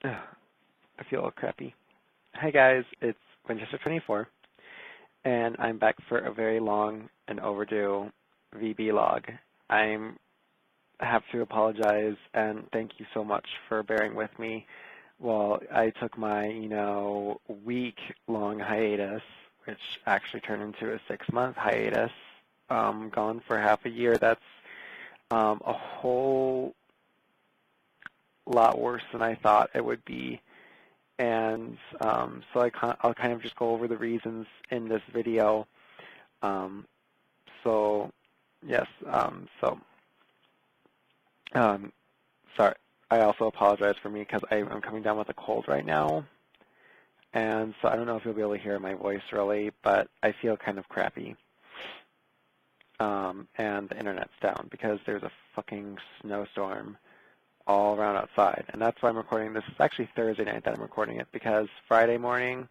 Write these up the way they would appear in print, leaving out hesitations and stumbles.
Ugh, I feel all crappy. Hi guys, it's Winchester24, and I'm back for a very long and overdue VB log. I have to apologize and thank you so much for bearing with me while I took my, week-long hiatus, which actually turned into a 6-month hiatus, gone for half a year. That's a whole lot worse than I thought it would be. And so I'll kind of just go over the reasons in this video. Sorry. I also apologize for me because I'm coming down with a cold right now. And so I don't know if you'll be able to hear my voice really, but I feel kind of crappy. And the internet's down because there's a fucking snowstorm all around outside, and that's why I'm recording this. It's actually Thursday night that I'm recording it because Friday morning,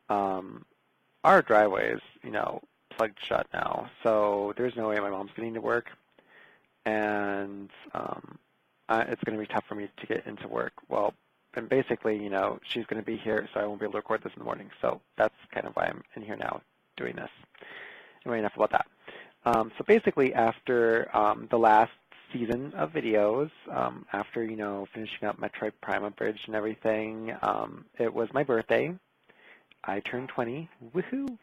our driveway is, plugged shut now, so there's no way my mom's getting to work, and it's going to be tough for me to get into work. Well, and basically, she's going to be here, so I won't be able to record this in the morning, so that's kind of why I'm in here now doing this. Anyway, enough about that. So basically, after the last season of videos, after, finishing up Metroid Prime Abridged and everything, it was my birthday. I turned 20, woohoo!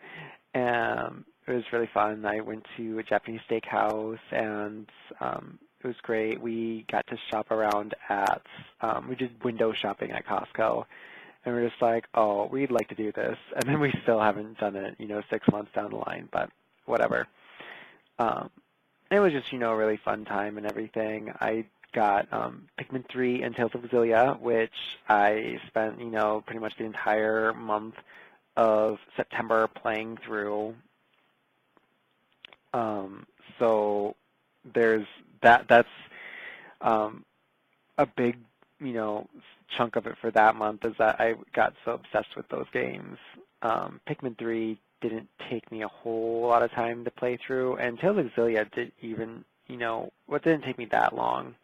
And it was really fun. I went to a Japanese steakhouse, and it was great. We got to shop around at, we did window shopping at Costco, and we were just like, oh, we'd like to do this. And then we still haven't done it, 6 months down the line, but whatever. It was just, a really fun time and everything. I got Pikmin 3 and Tales of Xillia, which I spent, pretty much the entire month of September playing through. So there's that's a big, chunk of it for that month is that I got so obsessed with those games. Pikmin 3 didn't take me a whole lot of time to play through, and Tales of Xillia didn't even, didn't take me that long.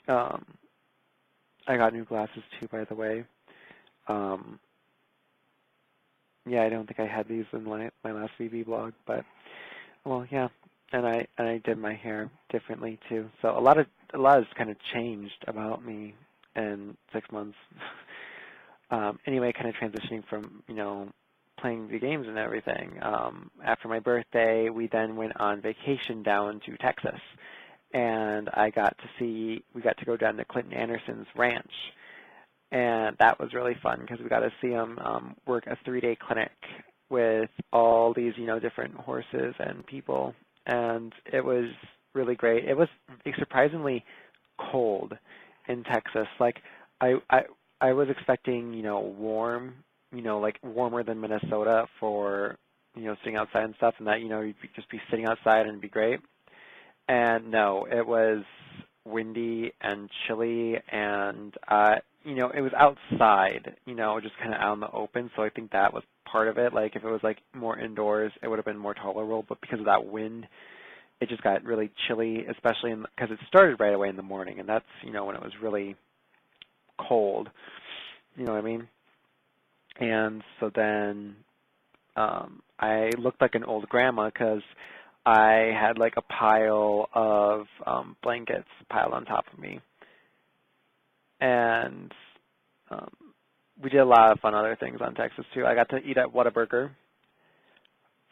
I got new glasses too, by the way. Yeah, I don't think I had these in my last VB blog, but well, yeah, and I did my hair differently too. So a lot has kind of changed about me in 6 months. Anyway, kind of transitioning from playing the games and everything. After my birthday, we then went on vacation down to Texas, and we got to go down to Clinton Anderson's ranch, and that was really fun because we got to see him work a 3-day clinic with all these, different horses and people, and it was really great. It was surprisingly cold in Texas. Like, I was expecting, warm, like warmer than Minnesota for, sitting outside and stuff, and that, you'd just be sitting outside and it'd be great. And no, it was windy and chilly, and, it was outside, just kind of out in the open, so I think that was part of it. Like, if it was, like, more indoors, it would have been more tolerable, but because of that wind, it just got really chilly, especially because it started right away in the morning, and that's, when it was really cold, you know what I mean? And so then I looked like an old grandma because I had like a pile of blankets piled on top of me. And we did a lot of fun other things on Texas too. I got to eat at Whataburger.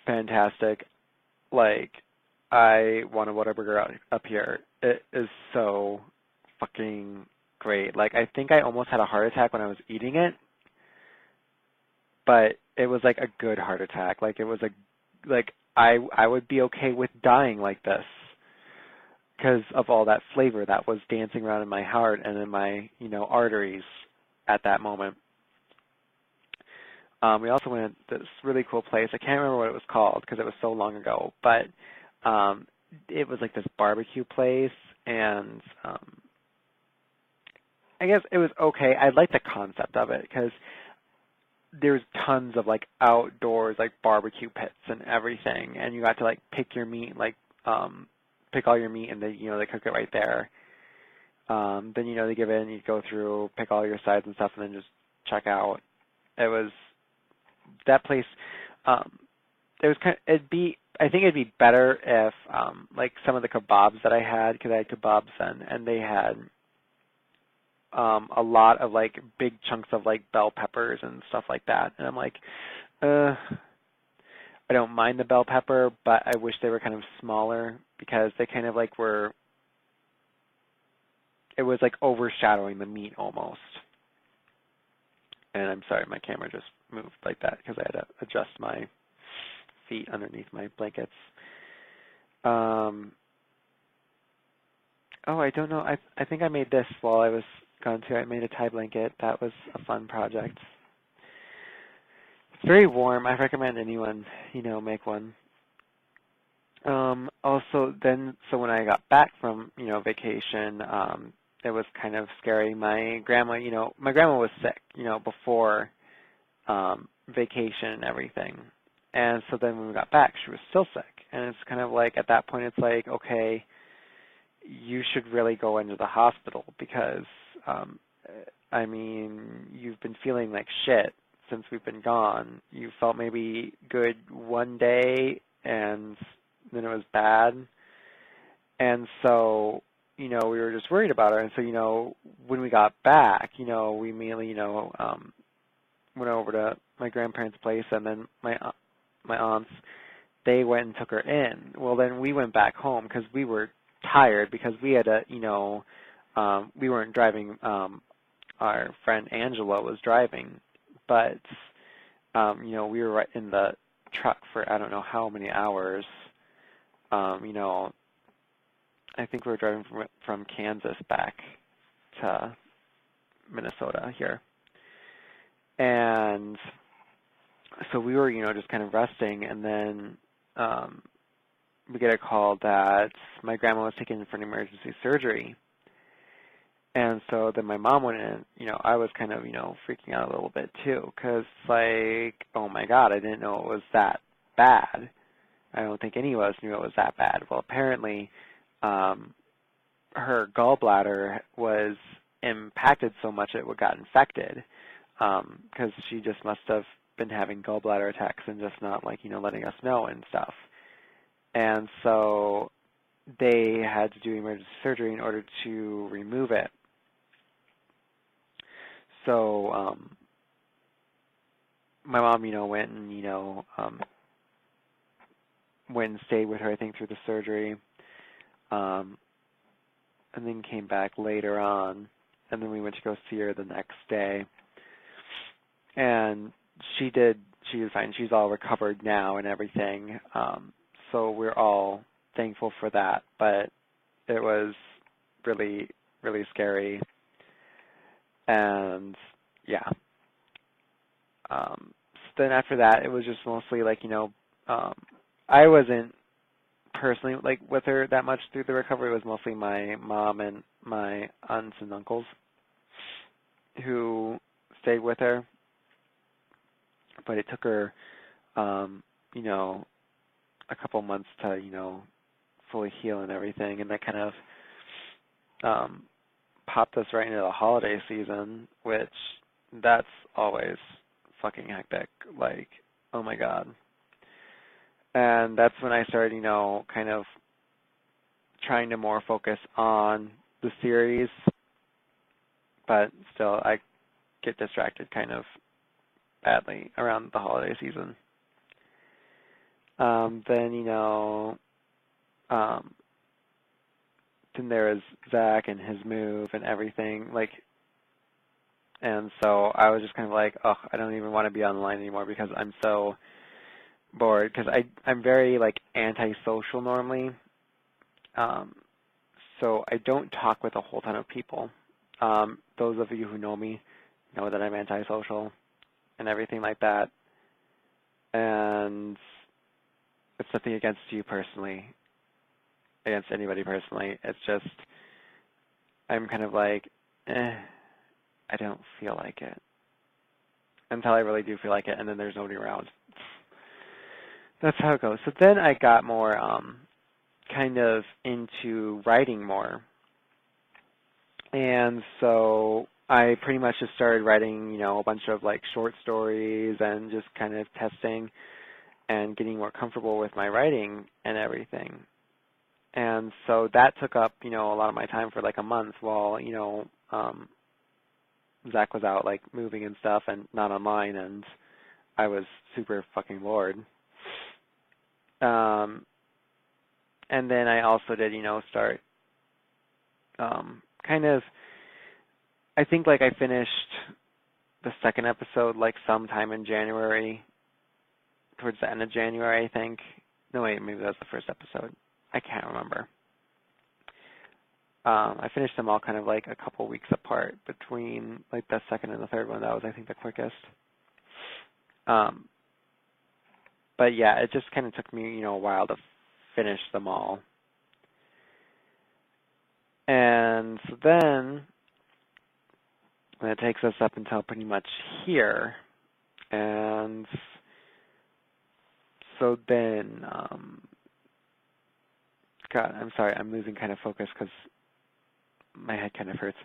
Fantastic. Like, I want a Whataburger up here. It is so fucking great. Like, I think I almost had a heart attack when I was eating it. But it was like a good heart attack. Like, it was I would be okay with dying like this because of all that flavor that was dancing around in my heart and in my, arteries at that moment. We also went to this really cool place. I can't remember what it was called because it was so long ago, but it was like this barbecue place, and I guess it was okay. I liked the concept of it because there's tons of like outdoors like barbecue pits and everything, and you got to like pick your meat, like pick all your meat, and they cook it right there. Then, they give it and you go through, pick all your sides and stuff, and then just check out. It was, that place, it was I think it'd be better if, like some of the kebabs that I had, because I had kebabs and they had a lot of like big chunks of like bell peppers and stuff like that. And I'm like, I don't mind the bell pepper, but I wish they were kind of smaller because they kind of like it was like overshadowing the meat almost. And I'm sorry, my camera just moved like that because I had to adjust my feet underneath my blankets. Oh, I don't know. I think I made this while I was gone too. I made a tie blanket. That was a fun project. It's very warm. I recommend anyone, make one. Also, so when I got back from, vacation, it was kind of scary. My grandma was sick, before vacation and everything. And so then when we got back, she was still sick. And it's kind of like, at that point, it's like, okay, you should really go into the hospital because, you've been feeling like shit since we've been gone. You felt maybe good one day and then it was bad. And so, we were just worried about her. And so, when we got back, we immediately, went over to my grandparents' place and then my aunts, they went and took her in. Well, then we went back home because we were tired because we had to, we weren't driving, our friend Angela was driving, but, we were right in the truck for I don't know how many hours. I think we were driving from Kansas back to Minnesota here. And so we were, just kind of resting, and then we get a call that my grandma was taken in for an emergency surgery. And so then my mom went in, I was kind of, freaking out a little bit too, because like, oh my God, I didn't know it was that bad. I don't think any of us knew it was that bad. Well, apparently her gallbladder was impacted so much it got infected because she just must have been having gallbladder attacks and just not like, letting us know and stuff. And so they had to do emergency surgery in order to remove it. So my mom, went and, went and stayed with her, I think, through the surgery, and then came back later on, and then we went to go see her the next day. And she was fine. She's all recovered now and everything. So we're all thankful for that. But it was really, really scary. And yeah. So then after that, it was just mostly like, I wasn't personally like with her that much through the recovery. It was mostly my mom and my aunts and uncles who stayed with her. But it took her, a couple months to, fully heal and everything. And that kind of popped us right into the holiday season, which that's always fucking hectic. Like, oh my God. And that's when I started, kind of trying to more focus on the series. But still, I get distracted kind of badly around the holiday season. Then, then there was Zach and his move and everything, like, and so I was just kind of like, oh, I don't even want to be online anymore because I'm so bored, because I'm very, like, antisocial normally, so I don't talk with a whole ton of people. Those of you who know me know that I'm antisocial and everything like that, and it's nothing against you personally, against anybody personally. It's just I'm kind of like, I don't feel like it until I really do feel like it, and then there's nobody around. That's how it goes. So then I got more kind of into writing more. And so I pretty much just started writing, a bunch of like short stories and just kind of testing and getting more comfortable with my writing and everything. And so that took up, a lot of my time for like a month while, Zach was out like moving and stuff and not online, and I was super fucking bored. And then I also did, start kind of, I think like I finished the second episode like sometime in January, towards the end of January, I think. No, wait, maybe that was the first episode. I can't remember. I finished them all kind of like a couple weeks apart between like the second and the third one. That was, I think, the quickest. But yeah, it just kind of took me, a while to finish them all. And so then it takes us up until pretty much here. And so then, God, I'm sorry, I'm losing kind of focus because my head kind of hurts.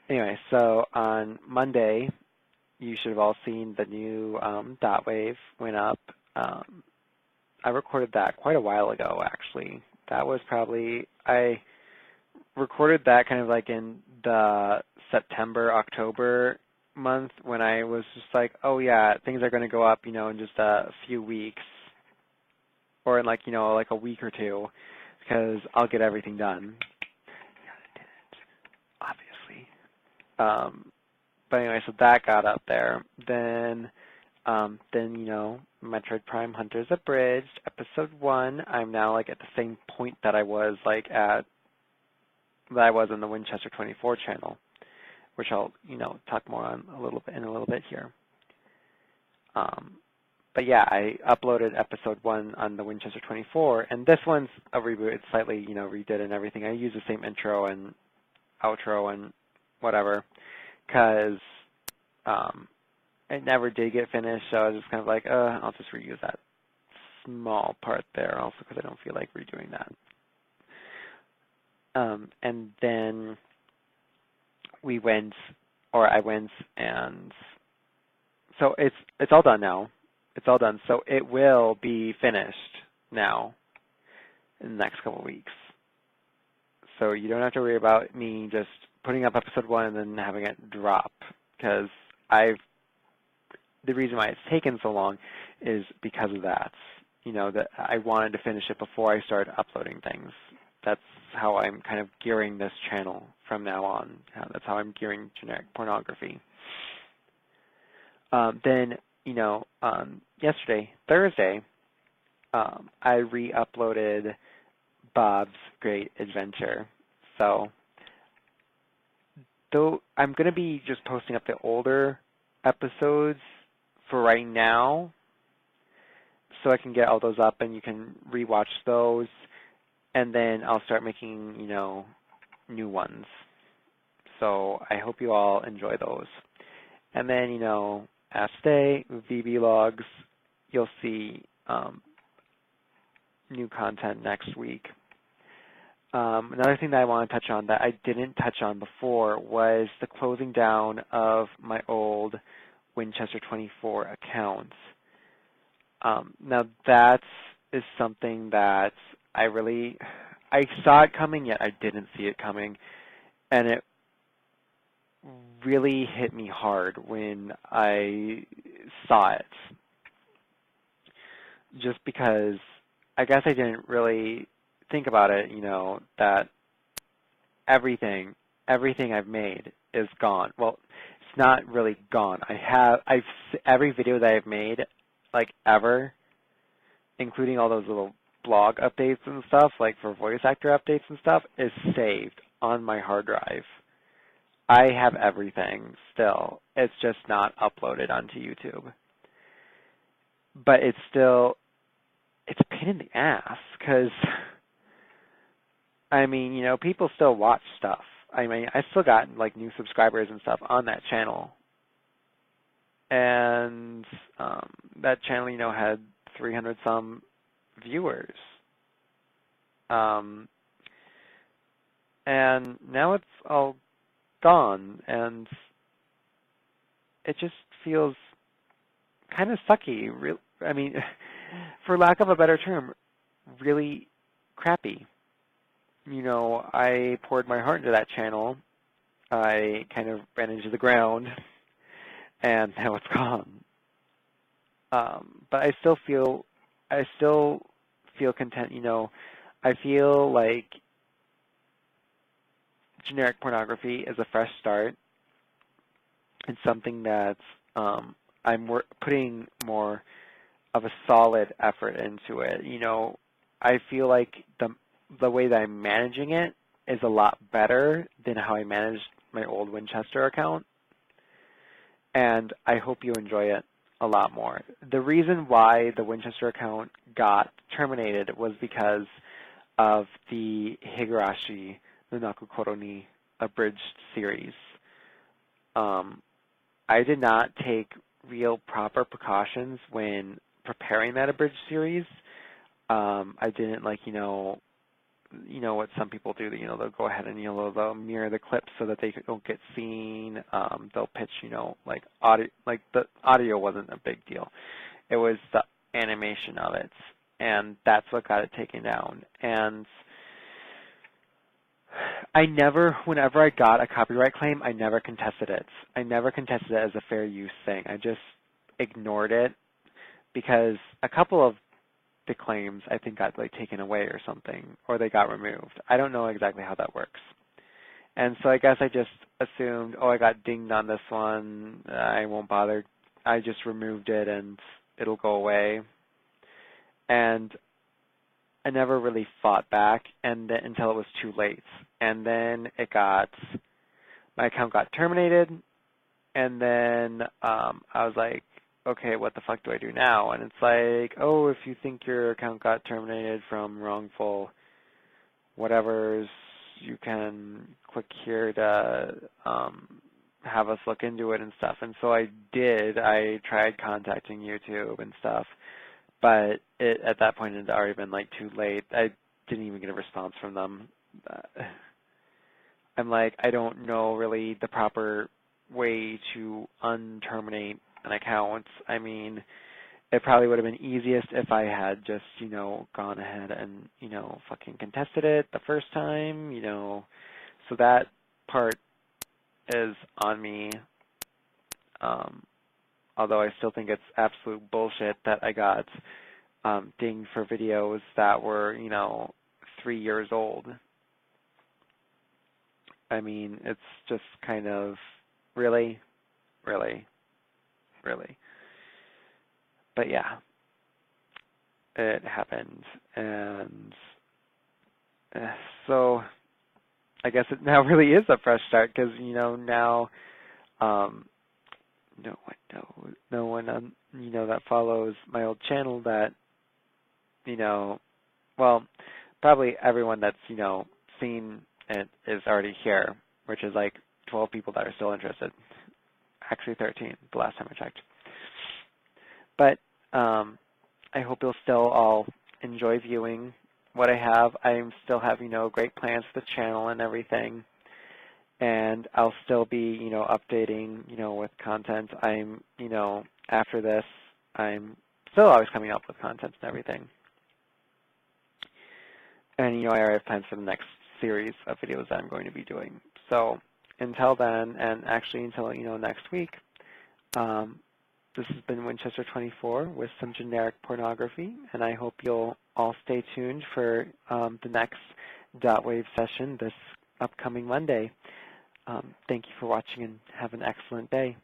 Anyway, so on Monday, you should have all seen the new dot wave went up. I recorded that quite a while ago, actually. That was probably, I recorded that kind of like in the September, October month when I was just like, oh yeah, things are going to go up, in just a few weeks. Or in like, like a week or two, because I'll get everything done. Obviously. But anyway, so that got up there. Then, Metroid Prime Hunters Abridged, Episode 1. I'm now like at the same point that I was like that I was on the Winchester 24 channel, which I'll, talk more on in a little bit here. But yeah, I uploaded Episode 1 on the Winchester 24, and this one's a reboot. It's slightly, redid and everything. I use the same intro and outro and whatever, because it never did get finished, so I was just kind of like, I'll just reuse that small part there also because I don't feel like redoing that. And then I went and so it's all done now. It's all done. So it will be finished now in the next couple of weeks. So you don't have to worry about me just putting up Episode 1 and then having it drop, because the reason why it's taken so long is because of that. That I wanted to finish it before I started uploading things. That's how I'm kind of gearing this channel from now on. That's how I'm gearing generic pornography. Then, yesterday, Thursday, I re-uploaded Bob's Great Adventure. So, though I'm going to be just posting up the older episodes for right now, so I can get all those up and you can rewatch those, and then I'll start making, new ones. So I hope you all enjoy those. And then, as today, VB logs, you'll see new content next week. Another thing that I want to touch on that I didn't touch on before was the closing down of my old Winchester 24 accounts. Now that is something that I saw it coming, yet I didn't see it coming, and it really hit me hard when I saw it. Just because I guess I didn't really think about it, that everything I've made is gone. Well, it's not really gone. Every video that I've made, like ever, including all those little blog updates and stuff, like for voice actor updates and stuff, is saved on my hard drive. I have everything still. It's just not uploaded onto YouTube. But it's a pain in the ass because, people still watch stuff. I still got like new subscribers and stuff on that channel. And that channel, had 300 some viewers. And now it's all gone, and it just feels kind of sucky. I mean, for lack of a better term, really crappy. I poured my heart into that channel. I kind of ran into the ground, and now it's gone. But I still feel content. I feel like generic pornography is a fresh start. It's something that's I'm putting more of a solid effort into it. I feel like the way that I'm managing it is a lot better than how I managed my old Winchester account, and I hope you enjoy it a lot more. The reason why the Winchester account got terminated was because of the Higurashi no Nakukoro ni abridged series. I did not take real proper precautions when preparing that abridged series. I didn't what some people do, they'll go ahead and they'll mirror the clips so that they don't get seen. They'll pitch audio, the audio wasn't a big deal. It was the animation of it, and that's what got it taken down. And whenever I got a copyright claim, I never contested it. I never contested it as a fair use thing. I just ignored it because a couple of the claims I think got taken away or something, or they got removed. I don't know exactly how that works. And so I guess I just assumed, I got dinged on this one, I won't bother. I just removed it and it'll go away. And I never really fought back until it was too late. And then my account got terminated, and then I was like, okay, what the fuck do I do now? And it's like, if you think your account got terminated from wrongful whatevers, you can click here to have us look into it and stuff. And so I did. I tried contacting YouTube and stuff, but at that point it had already been too late. I didn't even get a response from them. I'm like, I don't know really the proper way to unterminate an account. I mean, it probably would have been easiest if I had just, gone ahead and, fucking contested it the first time, So that part is on me. Although I still think it's absolute bullshit that I got dinged for videos that were, 3 years old. I mean, it's just kind of, really. But yeah, it happened, and so I guess it now really is a fresh start because now no one that follows my old channel that probably everyone that's seen it is already here, which is 12 people that are still interested. Actually 13 the last time I checked. But I hope you'll still all enjoy viewing what I have. I still have, great plans for the channel and everything. And I'll still be, updating, with content. After this, I'm still always coming up with content and everything. And, I already have plans for the next series of videos that I'm going to be doing. So until then, and actually until, next week, this has been Winchester 24 with some generic pornography, and I hope you'll all stay tuned for the next Dotwave session this upcoming Monday. Thank you for watching, and have an excellent day.